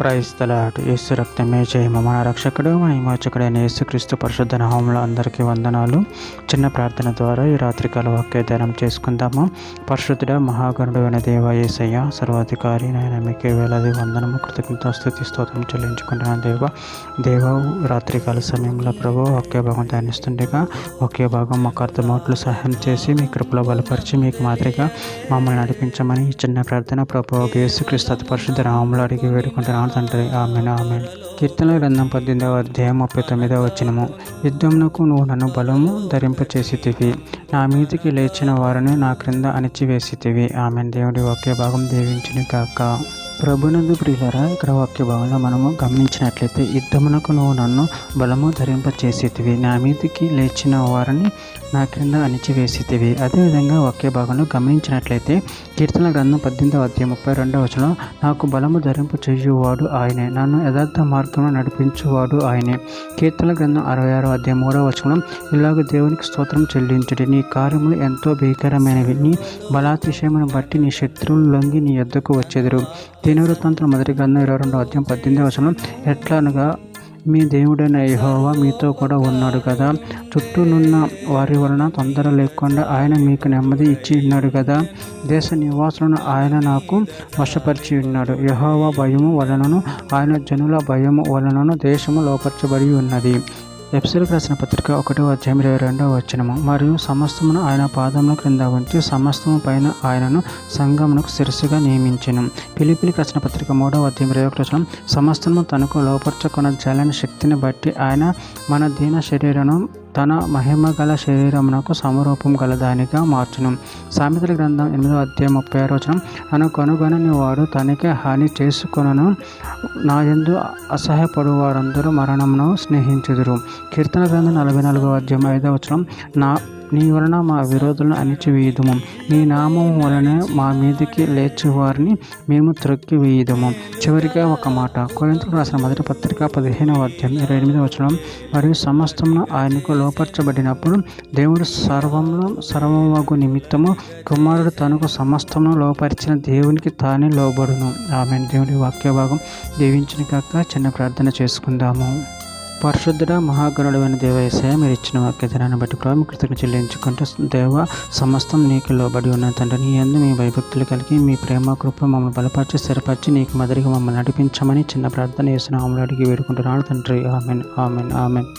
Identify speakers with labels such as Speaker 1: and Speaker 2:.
Speaker 1: Praise the lord. యేసు రక్తమే జయము. మన రక్షకుడు మన విమోచకుడైన యేసుక్రీస్తు పరిశుద్ధ నామములో అందరికీ వందనాలు. చిన్న ప్రార్థన ద్వారా ఈ రాత్రికాల వాక్య ధ్యానం చేసుకుందాము. పరిశుద్ధుడ మహాగణుడు అయిన దేవ యేసయ్య, సర్వాధికారి నాయన, మీకే వేలాది వందనము, కృతజ్ఞత, స్తుతి, స్తోత్రం చెల్లించుకుంటున్నాను దేవ. రాత్రికాల సమయంలో ప్రభు వాక్య భాగం ధ్యానిస్తుండగా వాక్య భాగం మాకు అర్థమవుట్లు సహాయం చేసి మీ కృపలో బలపరిచి మీకు మాదిరిగా మమ్మల్ని నడిపించమని ఈ చిన్న ప్రార్థన ప్రభు యేసుక్రీస్తు అతి పరిశుద్ధ నామములో అడిగి వేడుకుంటున్నాను తండ్రి. ఆమేన్, ఆమేన్. కీర్తనల గ్రంథం 18వ అధ్యాయం 39వ వచనము. యుద్ధమునకు నువ్వు నన్ను బలము ధరింపచేసితివి, నా మీదికి లేచిన వారిని నా క్రింద అణిచివేసితివి. ఆమేన్. దేవుడి వాక్య భాగం దీవించును గాక. ప్రభునందు ప్రియులారా, ఇక్కడ వాక్య భాగంలో మనము గమనించినట్లయితే యుద్ధమునకు నువ్వు నన్ను బలము ధరింపచేసితివి, నా మీదికి లేచిన వారిని నా క్రింద అణిచివేసితివి. అదేవిధంగా వాక్య భాగంలో గమనించినట్లయితే కీర్తన గ్రంథం 18వ అధ్యాయం 32వ వచనం, నాకు బలము ధరింపు చేయువాడు ఆయనే, నన్ను యథార్థ మార్గంలో నడిపించువాడు ఆయనే. కీర్తన గ్రంథం 66వ అధ్యాయం 3వ వచనం, ఇలాగ దేవునికి స్తోత్రం చెల్లించుడి, నీ కార్యములు ఎంతో భీకరమైనవి, నీ బలాతిశయమును బట్టి నీ శత్రువులు లొంగి నీ యొద్దకు వచ్చెదరు. దినవృత్తాంతం మొదటి గ్రంథం 22వ అధ్యాయం 18వ వచనం, ఎట్లనగా మీ దేవుడైన యెహోవా మీతో కూడా ఉన్నాడు కదా, చుట్టూనున్న వారి వలన తొందర లేకుండా ఆయన మీకు నెమ్మది ఇచ్చి ఉన్నాడు కదా, దేశ నివాసులను ఆయన నాకు వశపరిచి ఉన్నాడు. యెహోవా భయము వలనను ఆయన జనుల భయము వలనను దేశము లోపరచబడి ఉన్నది. ఎఫెసీయులకు రాసిన పత్రిక 1వ అధ్యాయం 22వ వచనము, మరియు సమస్తమును ఆయన పాదముల క్రింద ఉంచి సమస్తము పైన ఆయనను సంఘమునకు శిరస్సుగా నియమించెను. ఫిలిప్పీయులకు రాసిన పత్రిక 3వ అధ్యాయం 21వ వచనం, సమస్తము తనకు లోపర్చుకొన జాలని శక్తిని బట్టి ఆయన మన దీన శరీరను తన మహిమ గల శరీరమునకు సమరూపం గలదానిగా మార్చును. సామెతల గ్రంథం 8వ అధ్యాయం 36వ వచనం, నన్ను కనుగొనని వాడు తనకే హాని చేసుకొనను, నా యందు అసహ్యపడు వారందరూ మరణమును స్నేహించుదురు. కీర్తన గ్రంథం 44వ అధ్యాయం 5వ వచనం, నీ వలన మా విరోధులను అణిచివేయుదుము, నీ నామం వలన మా మీదికి లేచి వారిని మేము త్రొక్కివేయుదుము. చివరిగా ఒక మాట, కొరింథీయులకు రాసిన మొదటి పత్రిక 15వ అధ్యాయం 28వ వచనం, మరియు సమస్తమును ఆయనకు లోపరచబడినప్పుడు దేవుడు సర్వమగు నిమిత్తము కుమారుడు తనకు సమస్తమును లోపరిచిన దేవునికి తానే లోబడును. ఆమేన్. దేవుడి వాక్య భాగం దీవించును గాక. చిన్న ప్రార్థన చేసుకుందాము. పరిశుద్ధుడ మహాగణుడైన దేవ యేసయ్య, మీరు ఇచ్చిన వాక్యధనాన్ని బట్టి ప్రభు కృతజ్ఞత చెల్లించుకుంటూ దేవ సమస్తం నీకు లోబడి ఉన్న తండ్రి, నీ యందు మీ భయభక్తులు కలిగి మీ ప్రేమ కృప మమ్మల్ని బలపరిచి స్థిరపరిచి నీకు మదిరిగా మమ్మల్ని నడిపించమని చిన్న ప్రార్థన యేసు నామములో అడిగి వేడుకుంటున్నాను తండ్రి. ఆమేన్, ఆమేన్, ఆమేన్.